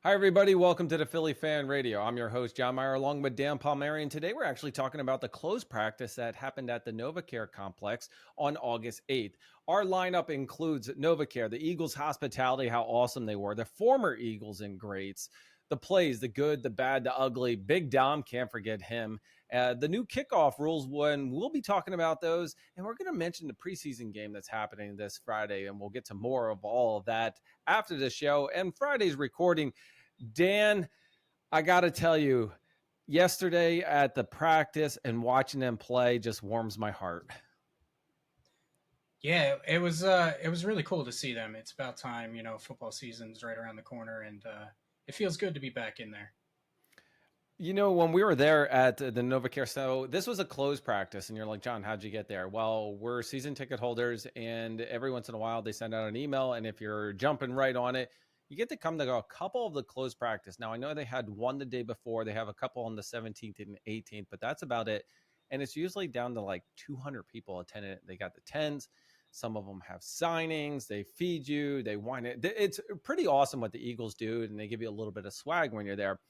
Hi, everybody. Welcome to the Philly Fan Radio. I'm your host, John Myer, along with Dan Palmieri. And today we're actually talking about the closed practice that happened at the NovaCare Complex on August 8th. Our lineup includes NovaCare, the Eagles' hospitality, how awesome they were, the former Eagles and greats, the plays, the good, the bad, the ugly. Big Dom, can't forget him. The new kickoff rules, when we'll be talking about those. And we're going to mention the preseason game that's happening this Friday. And we'll get to more of all of that after the show. And Friday's recording. Dan, I got to tell you, yesterday at the practice and watching them play just warms my heart. Yeah, it was really cool to see them. It's about time, football season's right around the corner, and it feels good to be back in there. You know, when we were there at the NovaCare, so this was a closed practice, and you're like, John, how'd you get there? Well, we're season ticket holders, and every once in a while they send out an email, and if you're jumping right on it, you get to come to a couple of the closed practice. Now, I know they had one the day before. They have a couple on the 17th and 18th, but that's about it. And it's usually down to like 200 people attending it. They got the tens. Some of them have signings. They feed you. They wine it. It's pretty awesome what the Eagles do, and they give you a little bit of swag when you're there.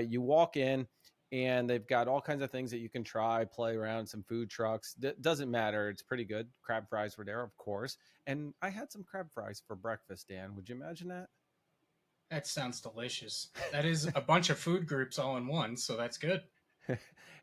You walk in, and they've got all kinds of things that you can try, play around, some food trucks. Doesn't matter. It's pretty good. Crab fries were there, of course. And I had some crab fries for breakfast, Dan. Would you imagine that? That sounds delicious. That is a bunch of food groups all in one, so that's good.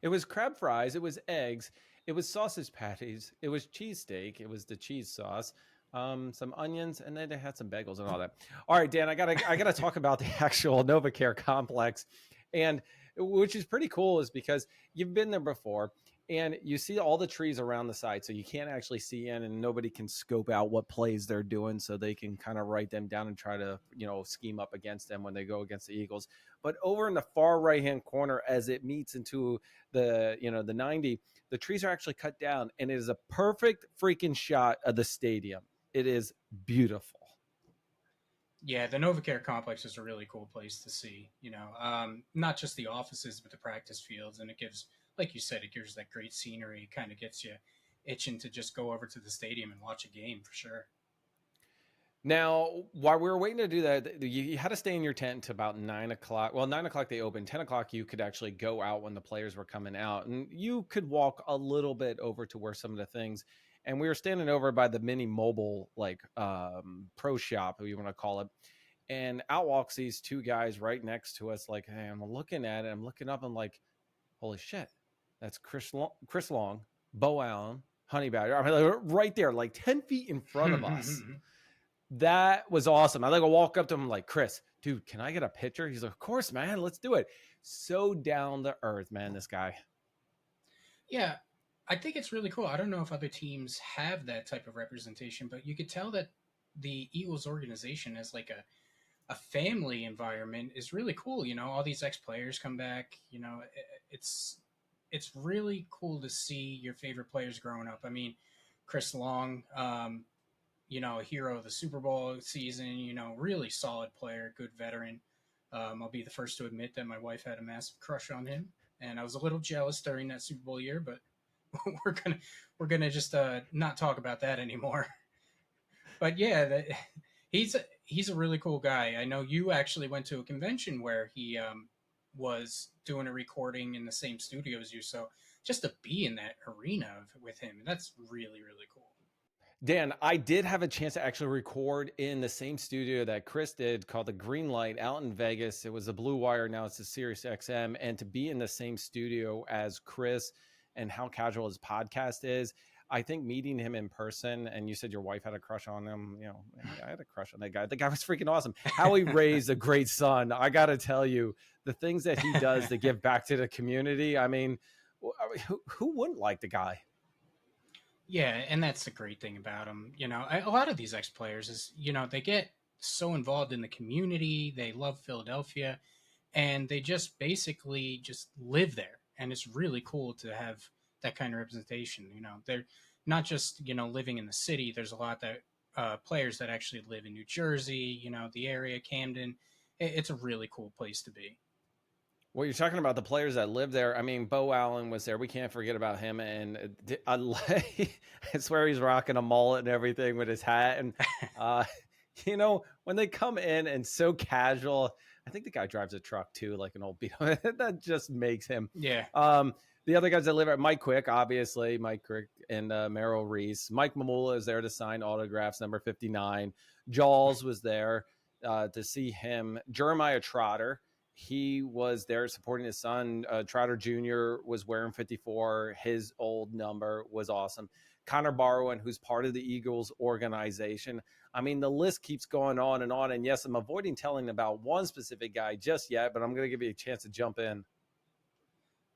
It was crab fries. It was eggs. It was sausage patties. It was cheesesteak. It was the cheese sauce. Some onions, and then they had some bagels and all that. All right, Dan, I gotta talk about the actual NovaCare complex, and which is pretty cool, is because you've been there before, and you see all the trees around the site, so you can't actually see in, and nobody can scope out what plays they're doing, so they can kind of write them down and try to scheme up against them when they go against the Eagles. But over in the far right hand corner, as it meets into the 90, the trees are actually cut down, and it is a perfect freaking shot of the stadium. It is beautiful. Yeah, the NovaCare Complex is a really cool place to see. Not just the offices, but the practice fields, and it gives, like you said, it gives that great scenery. It kind of gets you itching to just go over to the stadium and watch a game for sure. Now, while we were waiting to do that, you had to stay in your tent to about 9 o'clock. Well, 9 o'clock they opened. 10 o'clock you could actually go out when the players were coming out, and you could walk a little bit over to where some of the things. And we were standing over by the mini mobile, like pro shop, if you want to call it. And out walks these two guys right next to us. Like, hey, I'm looking at it. I'm looking up. I'm like, holy shit, that's Chris Long, Bo Allen, Honey Badger. I mean, like, right there, like 10 feet in front of us. That was awesome. I walk up to him like, Chris, dude, can I get a picture? He's like, of course, man, let's do it. So down to earth, man, this guy. Yeah, I think it's really cool. I don't know if other teams have that type of representation, but you could tell that the Eagles organization as like a family environment is really cool. All these ex players come back. It's really cool to see your favorite players growing up. I mean, Chris Long, a hero of the Super Bowl season. Really solid player, good veteran. I'll be the first to admit that my wife had a massive crush on him, and I was a little jealous during that Super Bowl year. But we're gonna just not talk about that anymore. But yeah, he's a really cool guy. I know you actually went to a convention where he was doing a recording in the same studio as you, so just to be in that arena with him, that's really really cool. Dan, I did have a chance to actually record in the same studio that Chris did, called the Green Light, out in Vegas. It was a Blue Wire. Now it's a Sirius XM. And to be in the same studio as Chris and how casual his podcast is, I think meeting him in person, and you said your wife had a crush on him. I had a crush on that guy. The guy was freaking awesome. How he raised a great son. I got to tell you, the things that he does to give back to the community. I mean, who wouldn't like the guy? Yeah, and that's the great thing about him. A lot of these ex players is they get so involved in the community. They love Philadelphia, and they just basically just live there. And it's really cool to have that kind of representation. They're not just living in the city. There's a lot that players that actually live in New Jersey. The area, Camden. It's a really cool place to be. Well, you're talking about the players that live there. I mean, Bo Allen was there. We can't forget about him. And I swear he's rocking a mullet and everything with his hat. And, when they come in and so casual, I think the guy drives a truck too, like an old Beetle. That just makes him. Yeah. The other guys that live at Mike Quick, obviously, Mike Quick and Merrill Reese. Mike Mamula is there to sign autographs, number 59. Jaws was there to see him. Jeremiah Trotter, he was there supporting his son. Trotter Jr. was wearing 54. His old number was awesome. Connor Barwin, who's part of the Eagles organization. I mean, the list keeps going on and on. And yes, I'm avoiding telling about one specific guy just yet, but I'm going to give you a chance to jump in.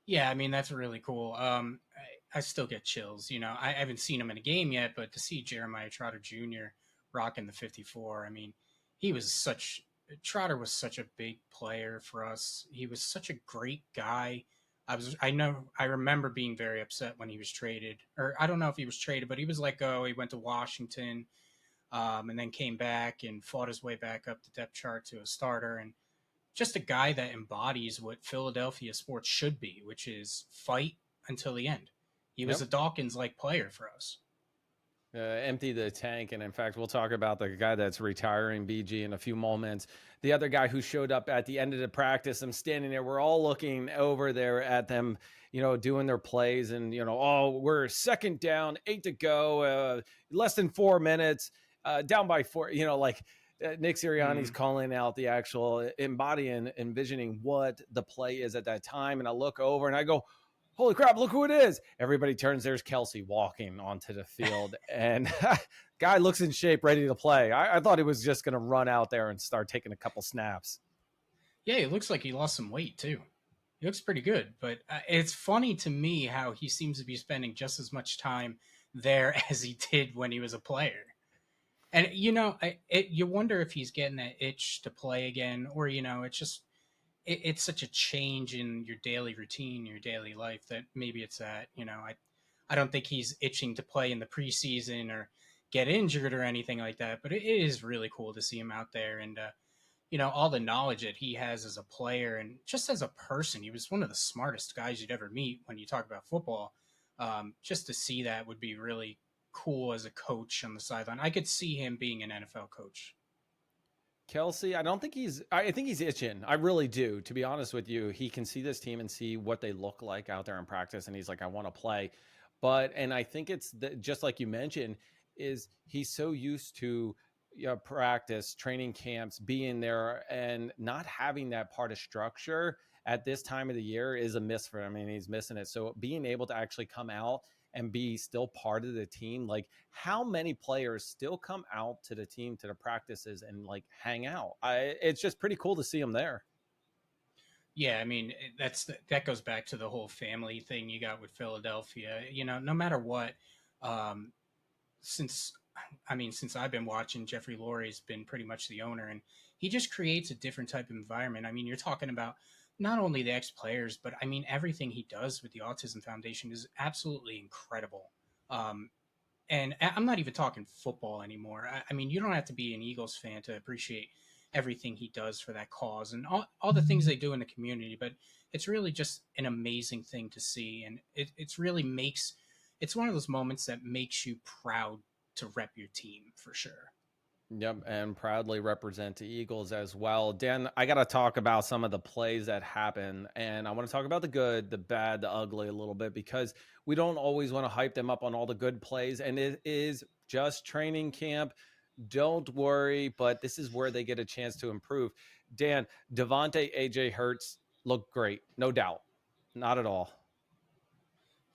Yeah, I mean that's really cool. I still get chills. I haven't seen him in a game yet, but to see Jeremiah Trotter Jr. rocking the 54, I mean, he was such Trotter was such a big player for us. He was such a great guy. I remember being very upset when he was traded, or I don't know if he was traded, but he was let go. He went to Washington, and then came back and fought his way back up the depth chart to a starter, and just a guy that embodies what Philadelphia sports should be, which is fight until the end. He was Yep. a Dawkins-like player for us. Empty the tank. And in fact, we'll talk about the guy that's retiring, BG, in a few moments. The other guy who showed up at the end of the practice, I'm standing there. We're all looking over there at them, doing their plays. And, oh, we're second down, 8 to go, less than 4 minutes, down by 4, Nick Sirianni's calling out the actual embodying, envisioning what the play is at that time. And I look over and I go, holy crap, look who it is. Everybody turns. There's Kelsey walking onto the field. And guy looks in shape, ready to play. I thought he was just going to run out there and start taking a couple snaps. Yeah, he looks like he lost some weight, too. He looks pretty good. But it's funny to me how he seems to be spending just as much time there as he did when he was a player. And, you wonder if he's getting that itch to play again, or, it's just it's such a change in your daily routine, your daily life, that maybe it's that, I don't think he's itching to play in the preseason or get injured or anything like that, but it is really cool to see him out there. And, all the knowledge that he has as a player and just as a person. He was one of the smartest guys you'd ever meet when you talk about football. Just to see that would be really cool as a coach on the sideline. I could see him being an NFL coach. Kelsey, I think he's itching. I really do. To be honest with you, he can see this team and see what they look like out there in practice. And he's like, I want to play. And I think it's just like you mentioned, is he's so used to practice, training camps, being there and not having that part of structure at this time of the year is a miss for him. I mean, he's missing it. So being able to actually come out and be still part of the team, like how many players still come out to the team, to the practices and like hang out. It's just pretty cool to see them there. Yeah, I mean that goes back to the whole family thing you got with Philadelphia. No matter what, um, since since I've been watching, Jeffrey Lurie's been pretty much the owner, and he just creates a different type of environment. I mean, you're talking about not only the ex players, but I mean everything he does with the Autism Foundation is absolutely incredible. Um, and I'm not even talking football anymore. I mean, you don't have to be an Eagles fan to appreciate everything he does for that cause and all the things they do in the community. But it's really just an amazing thing to see. And it's really it's one of those moments that makes you proud to rep your team for sure. Yep, and proudly represent the Eagles as well. Dan, I got to talk about some of the plays that happen, and I want to talk about the good, the bad, the ugly a little bit, because we don't always want to hype them up on all the good plays, and it is just training camp. Don't worry, but this is where they get a chance to improve. Dan, Devonte, AJ Hurts look great, no doubt, not at all.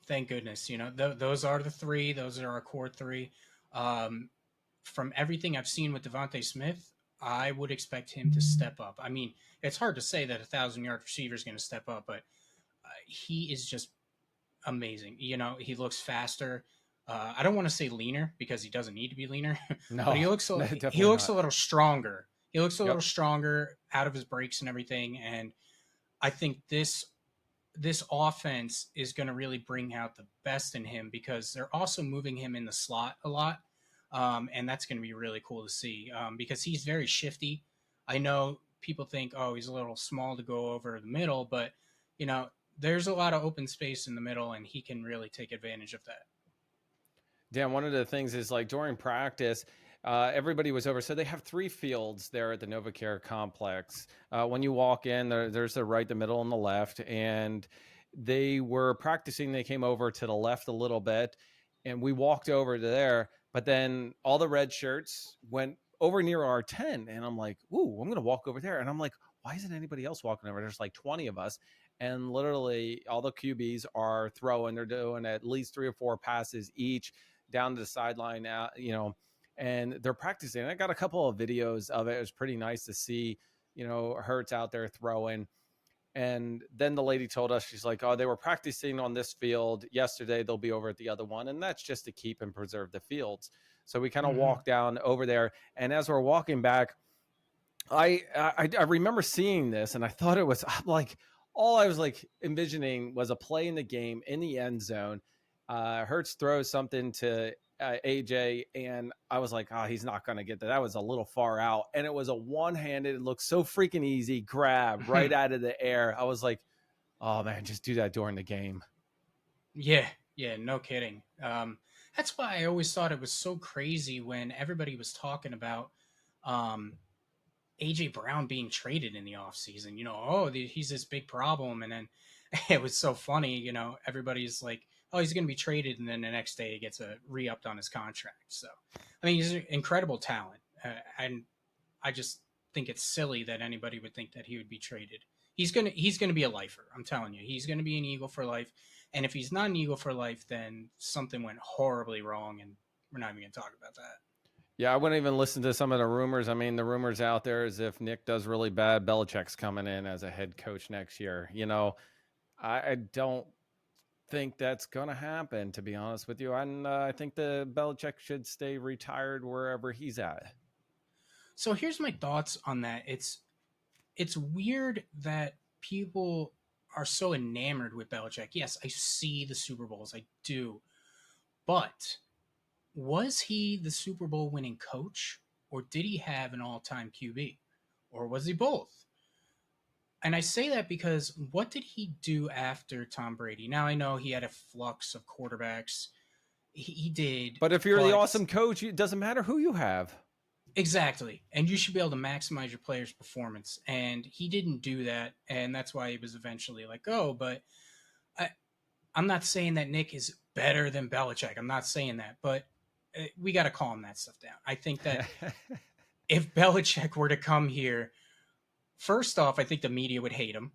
Thank goodness. Those are the three. Those are our core three. Um, from everything I've seen with Devonte Smith, I would expect him to step up. I mean, it's hard to say that 1,000-yard receiver is going to step up, but he is just amazing. He looks faster. I don't want to say leaner because he doesn't need to be leaner, No, but he looks definitely not. a little stronger. He looks a Yep. little stronger out of his breaks and everything. And I think this offense is going to really bring out the best in him because they're also moving him in the slot a lot. And that's going to be really cool to see because he's very shifty. I know people think, oh, he's a little small to go over the middle, but, there's a lot of open space in the middle, and he can really take advantage of that. Dan, one of the things is like during practice, everybody was over. So they have 3 fields there at the NovaCare Complex. When you walk in, there's the right, the middle, and the left. And they were practicing. They came over to the left a little bit, and we walked over to there. But then all the red shirts went over near our 10. And I'm like, ooh, I'm going to walk over there. And I'm like, why isn't anybody else walking over? There's like 20 of us. And literally all the QBs are throwing. They're doing at least 3 or 4 passes each down to the sideline now, and they're practicing. I got a couple of videos of it. It was pretty nice to see, Hurts out there throwing. And then the lady told us, she's like, oh, they were practicing on this field yesterday. They'll be over at the other one. And that's just to keep and preserve the fields. So we kind of walked down over there. And as we're walking back, I remember seeing this, and I thought it was like, all I was like envisioning was a play in the game in the end zone. Hurts throws something to AJ, and I was like, oh, he's not going to get that. That was a little far out. And it was a one-handed, it looked so freaking easy, grab right out of the air. I was like, oh man, just do that during the game. Yeah, no kidding. That's why I always thought it was so crazy when everybody was talking about AJ Brown being traded in the offseason. He's this big problem. And then it was so funny, everybody's like, oh, he's going to be traded. And then the next day he gets a re-upped on his contract. So, I mean, he's an incredible talent. And I just think it's silly that anybody would think that he would be traded. He's going to be a lifer. I'm telling you, he's going to be an Eagle for life. And if he's not an Eagle for life, then something went horribly wrong. And we're not even going to talk about that. Yeah, I wouldn't even listen to some of the rumors. I mean, the rumors out there is if Nick does really bad, Belichick's coming in as a head coach next year. I don't think that's going to happen, to be honest with you. And I think the Belichick should stay retired wherever he's at. So here's my thoughts on that. It's weird that people are so enamored with Belichick. Yes, I see the Super Bowls. I do. But was he the Super Bowl winning coach, or did he have an all-time QB, or was he both? And I say that because what did he do after Tom Brady? Now I know he had a flux of quarterbacks. He did. But if you're the awesome coach, it doesn't matter who you have. Exactly. And you should be able to maximize your player's performance. And he didn't do that. And that's why he was eventually let go. But I'm not saying that Nick is better than Belichick. I'm not saying that. But we got to calm that stuff down. I think that if Belichick were to come here, first off, I think the media would hate him.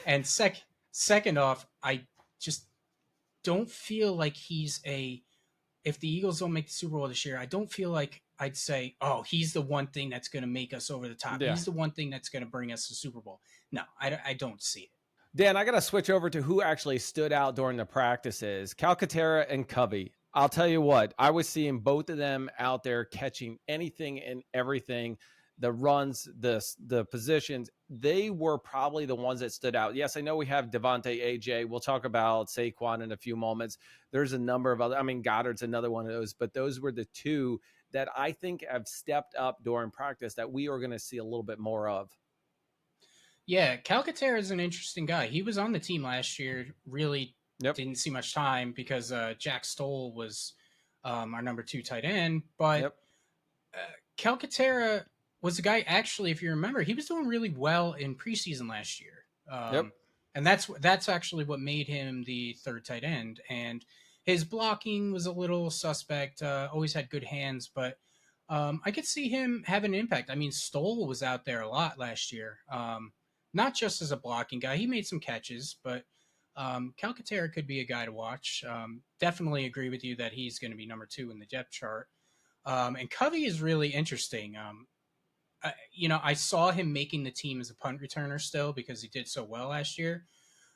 And second off, I just don't feel like he's if the Eagles don't make the Super Bowl this year, I don't feel like I'd say, oh, he's the one thing that's going to make us over the top. Yeah. He's the one thing that's going to bring us the Super Bowl. No, I don't see it. Dan, I got to switch over to who actually stood out during the practices. Calcaterra and Covey. I'll tell you what, I was seeing both of them out there catching anything and everything. The runs, the positions, they were probably the ones that stood out. Yes, I know we have Devonte, AJ. We'll talk about Saquon in a few moments. There's a number of other, Goddard's another one of those, but those were the two that I think have stepped up during practice that we are going to see a little bit more of. Yeah, Calcaterra is an interesting guy. He was on the team last year, really didn't see much time because Jack Stoll was our number 2 tight end, but Calcaterra was the guy, actually, if you remember, he was doing really well in preseason last year. And that's actually what made him the 3rd tight end. And his blocking was a little suspect, always had good hands, but I could see him having an impact. I mean, Stoll was out there a lot last year, not just as a blocking guy. He made some catches, but Calcaterra could be a guy to watch. Definitely agree with you that he's going to be number 2 in the depth chart. And Covey is really interesting. I saw him making the team as a punt returner still because he did so well last year.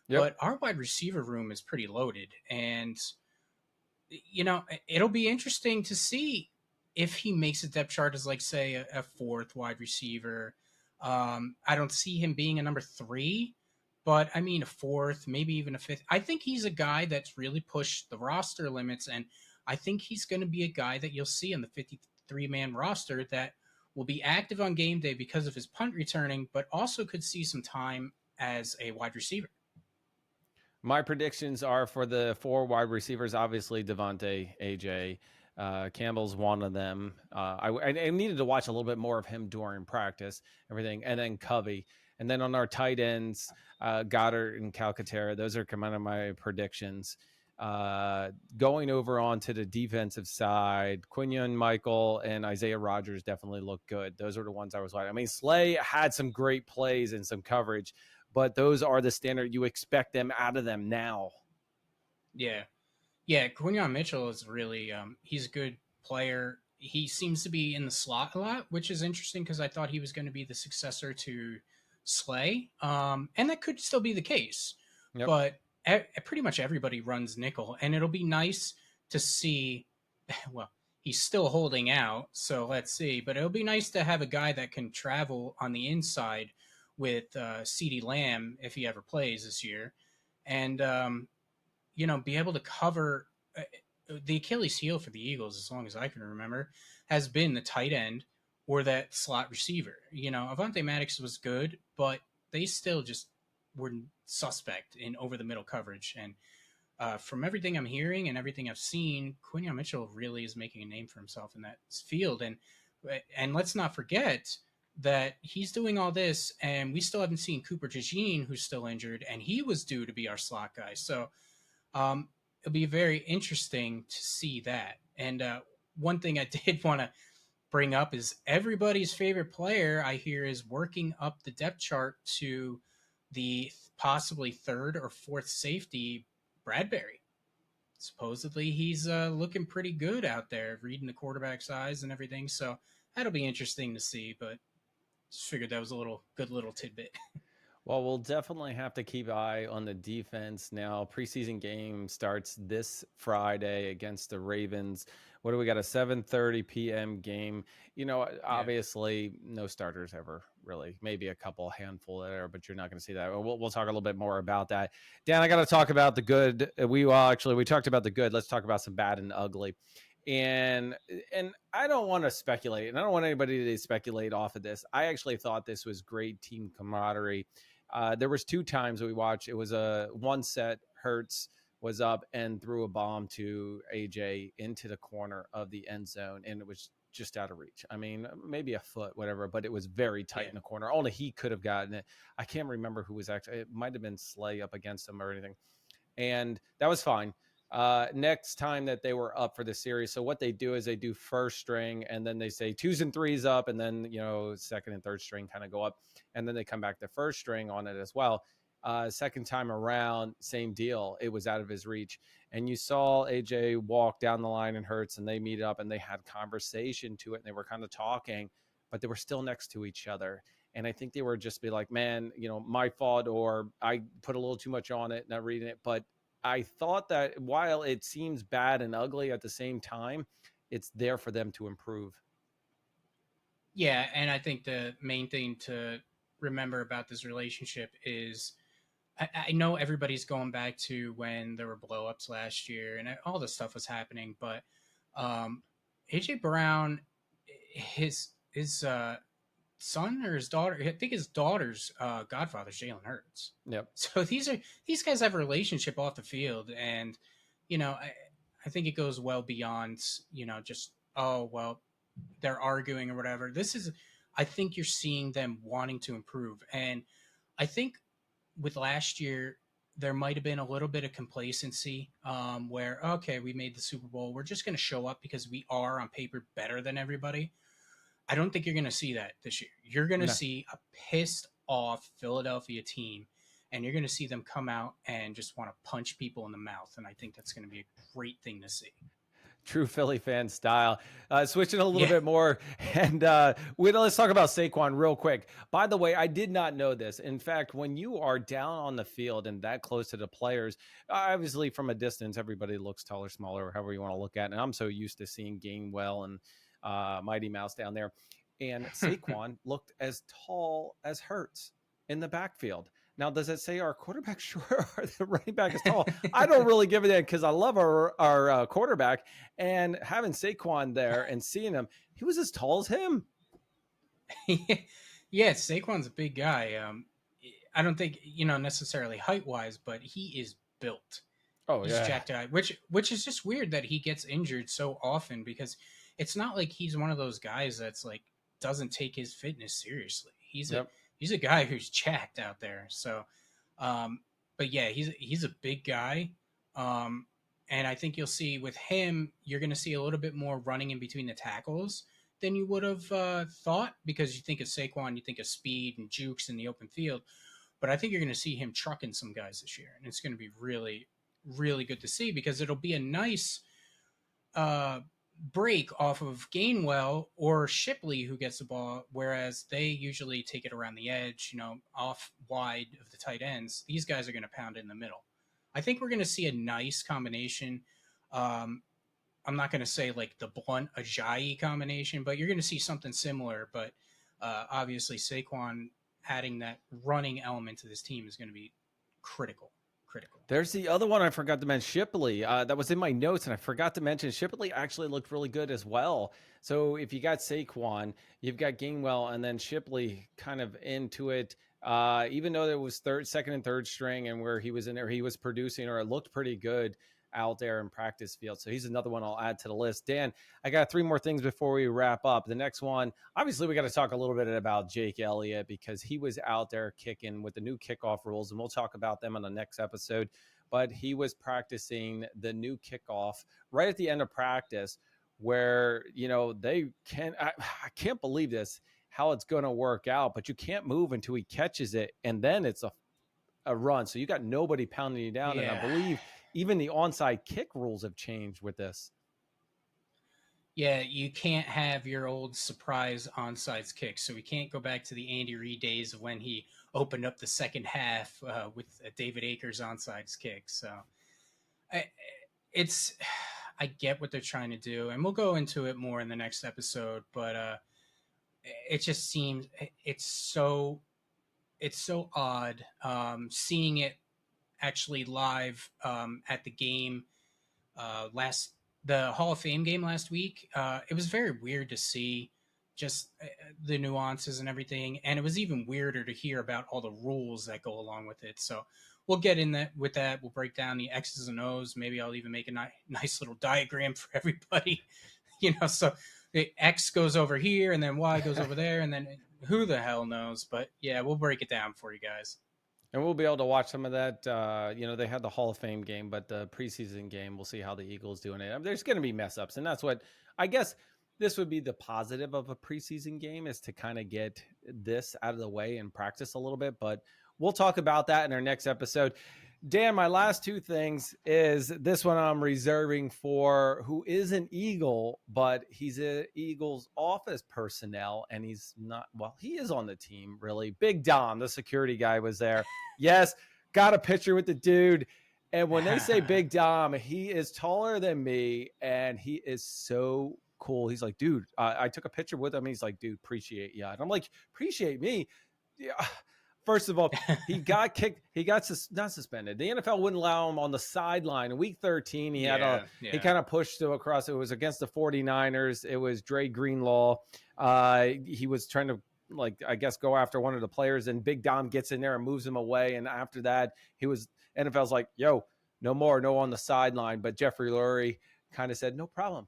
But our wide receiver room is pretty loaded. And, it'll be interesting to see if he makes a depth chart as, like, say, a 4th wide receiver. I don't see him being a number 3, but, a 4th, maybe even a 5th. I think he's a guy that's really pushed the roster limits, and I think he's going to be a guy that you'll see on the 53-man roster that will be active on game day because of his punt returning, but also could see some time as a wide receiver. My predictions are for the 4 wide receivers, obviously Devonte, AJ, Campbell's one of them. I needed to watch a little bit more of him during practice, everything, and then Covey. And then on our tight ends, Goddard and Calcaterra, those are kind of my predictions. Going over onto the defensive side, Quinion, Michael, and Isaiah Rogers definitely look good. Those are the ones I was watching. I mean, Slay had some great plays and some coverage, but those are the standard. You expect them out of them now. Yeah. Yeah, Quinion Mitchell is really he's a good player. He seems to be in the slot a lot, which is interesting because I thought he was going to be the successor to Slay, and that could still be the case. Yep. But pretty much everybody runs nickel, and it'll be nice to see. Well, he's still holding out, so let's see. But it'll be nice to have a guy that can travel on the inside with CeeDee Lamb if he ever plays this year, and be able to cover the Achilles heel for the Eagles, as long as I can remember, has been the tight end or that slot receiver. Avonte Maddox was good, but they still just were suspect in over the middle coverage. And from everything I'm hearing and everything I've seen, Quinion Mitchell really is making a name for himself in that field. And let's not forget that he's doing all this, and we still haven't seen Cooper DeJean, who's still injured, and he was due to be our slot guy. So it'll be very interesting to see that. And one thing I did want to bring up is everybody's favorite player I hear is working up the depth chart to the possibly third or fourth safety, Bradbury. Supposedly he's looking pretty good out there, reading the quarterback's eyes and everything. So that'll be interesting to see. But just figured that was a good little tidbit. Well, we'll definitely have to keep an eye on the defense now. Preseason game starts this Friday against the Ravens. What do we got? A 7:30 p.m. game. Obviously, no starters ever, really. Maybe a couple handful there, but you're not going to see that. We'll talk a little bit more about that. Dan, I got to talk about the good. We talked about the good. Let's talk about some bad and ugly. And I don't want to speculate, and I don't want anybody to speculate off of this. I actually thought this was great team camaraderie. There was 2 times we watched. It was one set. Hurts was up and threw a bomb to AJ into the corner of the end zone, and it was just out of reach. I mean, maybe a foot, whatever, but it was very tight in the corner. Only he could have gotten it. I can't remember who was actually. It might have been Slay up against him or anything, and that was fine. Next time that they were up for the series, so what they do is they do first string, and then they say 2s and 3s up, and then second and third string kind of go up, and then they come back to first string on it as well. Second time around, same deal. It was out of his reach, and you saw AJ walk down the line and Hurts, and they meet up and they had conversation to it, and they were kind of talking, but they were still next to each other. And I think they were just be like, man, my fault, or I put a little too much on it, not reading it, but I thought that while it seems bad and ugly at the same time, it's there for them to improve. Yeah, and I think the main thing to remember about this relationship is I know everybody's going back to when there were blowups last year and all this stuff was happening, but AJ Brown, his son or his daughter, I think his daughter's godfather's Jalen Hurts. Yep. So these guys have a relationship off the field, and I think it goes well beyond just they're arguing or whatever. I think you're seeing them wanting to improve, and I think with last year there might have been a little bit of complacency where okay, we made the Super Bowl, we're just going to show up because we are on paper better than everybody. I don't think you're going to see that this year. You're going to see a pissed off Philadelphia team, and you're going to see them come out and just want to punch people in the mouth. And I think that's going to be a great thing to see. True Philly fan style. Switching a little bit more, and let's talk about Saquon real quick. By the way, I did not know this. In fact, when you are down on the field and that close to the players, obviously from a distance, everybody looks taller, smaller, or however you want to look at it. And I'm so used to seeing Gainwell and Mighty Mouse down there. And Saquon looked as tall as Hurts in the backfield. Now, does it say our quarterback short or the running back is tall? I don't really give it in because I love our quarterback, and having Saquon there and seeing him, he was as tall as him. Yeah, Saquon's a big guy. I don't think necessarily height wise, but he is built. Oh He's a yeah. jacked guy, which is just weird that he gets injured so often because it's not like he's one of those guys that's like doesn't take his fitness seriously. Yep. He's a guy who's jacked out there. So, um, but yeah, he's a big guy. Um, and I think you'll see with him, you're going to see a little bit more running in between the tackles than you would have thought because you think of Saquon, you think of speed and jukes in the open field. But I think you're going to see him trucking some guys this year, and it's going to be really, really good to see because it'll be a nice uh, break off of Gainwell or Shipley who gets the ball, whereas they usually take it around the edge, off wide of the tight ends. These guys are going to pound it in the middle. I think we're going to see a nice combination. Um, I'm not going to say like the Blunt Ajayi combination, but you're going to see something similar. But obviously, Saquon adding that running element to this team is going to be critical. Critical. There's the other one I forgot to mention, Shipley. That was in my notes, and I forgot to mention Shipley actually looked really good as well. So if you got Saquon, you've got Gainwell, and then Shipley kind of into it. Even though there was second and third string, and where he was in there, he was producing, or it looked pretty good out there in practice field. So he's another one I'll add to the list. Dan, I got three more things before we wrap up. The next one, obviously, we got to talk a little bit about Jake Elliott because he was out there kicking with the new kickoff rules, and we'll talk about them on the next episode. But he was practicing the new kickoff right at the end of practice where, they I can't believe this, how it's going to work out, but you can't move until he catches it. And then it's a run. So you got nobody pounding you down. And I Yeah. believe even the onside kick rules have changed with this. Yeah, you can't have your old surprise onside kick. So we can't go back to the Andy Reid days of when he opened up the second half with a David Akers onside kick. So I, it's, I get what they're trying to do, and we'll go into it more in the next episode. But it just seems it's so odd seeing it actually live at the game last the Hall of Fame game last week. It was very weird to see just the nuances and everything, and it was even weirder to hear about all the rules that go along with it. So we'll get in that with that. We'll break down the X's and O's. Maybe I'll even make a nice little diagram for everybody. So the X goes over here, and then Y goes over there, and then who the hell knows? But yeah, we'll break it down for you guys. And we'll be able to watch some of that. They had the Hall of Fame game, but the preseason game, we'll see how the Eagles doing it. I mean, there's going to be mess ups, and that's what I guess this would be the positive of a preseason game is to kind of get this out of the way and practice a little bit. But we'll talk about that in our next episode. Dan, my last two things is this one I'm reserving for who is an Eagle, but he's a Eagles office personnel, and he's not, well, he is on the team, really. Big Dom, the security guy, was there. Yes, got a picture with the dude. And when they say Big Dom, he is taller than me, and he is so cool. He's like, dude, I took a picture with him. He's like, dude, appreciate you. And I'm like, appreciate me? Yeah. First of all, he got kicked. He got not suspended. The NFL wouldn't allow him on the sideline. In week 13, he he kind of pushed to across. It was against the 49ers. It was Dre Greenlaw. He was trying to, I guess, go after one of the players, and Big Dom gets in there and moves him away. And after that, NFL's like, yo, no more, no on the sideline. But Jeffrey Lurie kind of said, no problem.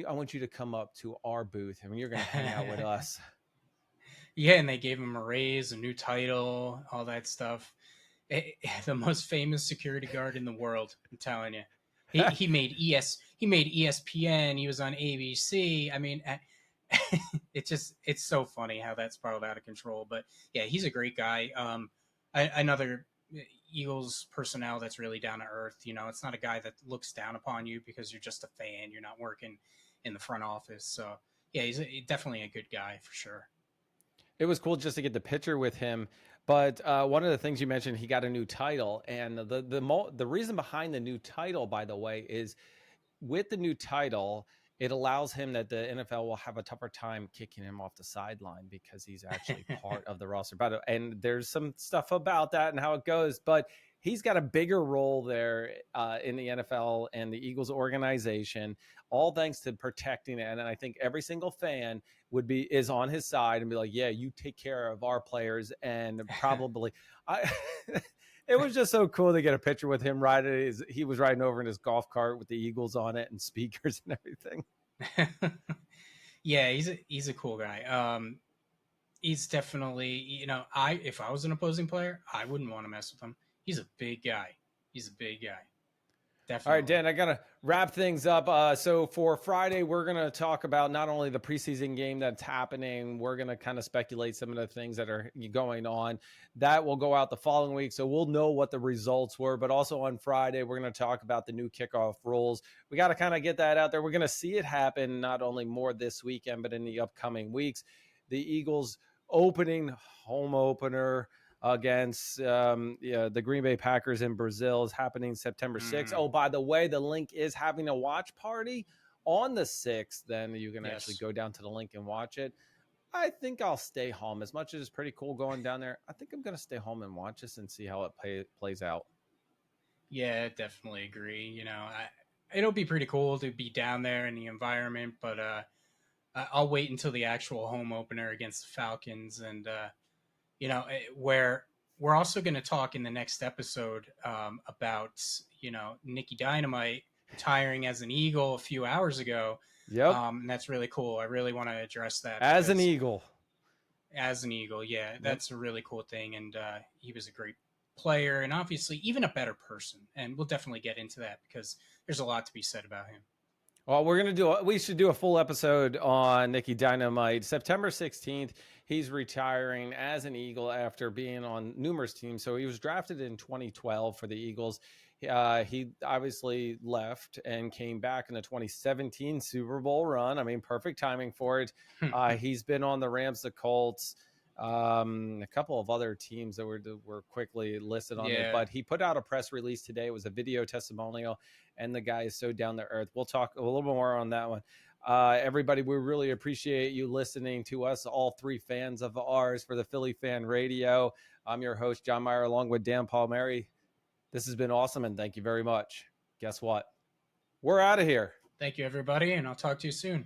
I want you to come up to our booth, and you're going to hang out with us. Yeah, and they gave him a raise, a new title, all that stuff. The most famous security guard in the world, I'm telling you. He made ESPN. He was on ABC. I mean, it's so funny how that spiraled out of control. But yeah, he's a great guy. Another Eagles personnel that's really down to earth. It's not a guy that looks down upon you because you're just a fan. You're not working in the front office. So yeah, he's definitely a good guy for sure. It was cool just to get the picture with him. But one of the things you mentioned, he got a new title, and the reason behind the new title, by the way, is with the new title, it allows him that the NFL will have a tougher time kicking him off the sideline because he's actually part of the roster. And there's some stuff about that and how it goes, but he's got a bigger role there in the NFL and the Eagles organization, all thanks to protecting it. And I think every single fan is on his side and be like, yeah, you take care of our players. And probably It was just so cool to get a picture with him riding. He was riding over in his golf cart with the Eagles on it and speakers and everything. Yeah, he's a cool guy. He's definitely, if I was an opposing player, I wouldn't want to mess with him. He's a big guy. He's a big guy. All right, Definitely. Dan, I got to wrap things up. So for Friday, we're going to talk about not only the preseason game that's happening, we're going to kind of speculate some of the things that are going on. That will go out the following week. So we'll know what the results were. But also on Friday, we're going to talk about the new kickoff rules. We got to kind of get that out there. We're going to see it happen not only more this weekend, but in the upcoming weeks. The Eagles opening home opener against the Green Bay Packers in Brazil is happening September 6th. Oh, by the way, the link is having a watch party on the 6th. Then you can actually go down to the link and watch it. I think I'll stay home. As much as it's pretty cool going down there, I think I'm going to stay home and watch this and see how it plays out. Yeah, definitely agree. It'll be pretty cool to be down there in the environment, but I'll wait until the actual home opener against the Falcons. And, where we're also going to talk in the next episode about, Nicky Dynamite retiring as an Eagle a few hours ago. Yep. And that's really cool. I really want to address that. As an Eagle. As an Eagle, yeah. That's a really cool thing. And he was a great player and obviously even a better person. And we'll definitely get into that because there's a lot to be said about him. Well, we should do a full episode on Nicky Dynamite. September 16th, he's retiring as an Eagle after being on numerous teams. So he was drafted in 2012 for the Eagles. He obviously left and came back in the 2017 Super Bowl run. I mean, perfect timing for it. He's been on the Rams, the Colts, a couple of other teams that were quickly listed on it. But he put out a press release today. It was a video testimonial. And the guy is so down to earth. We'll talk a little more on that one. Everybody, we really appreciate you listening to us, all three fans of ours for the Philly Fan Radio. I'm your host, John Myer, along with Dan Palmieri. This has been awesome, and thank you very much. Guess what? We're out of here. Thank you, everybody, and I'll talk to you soon.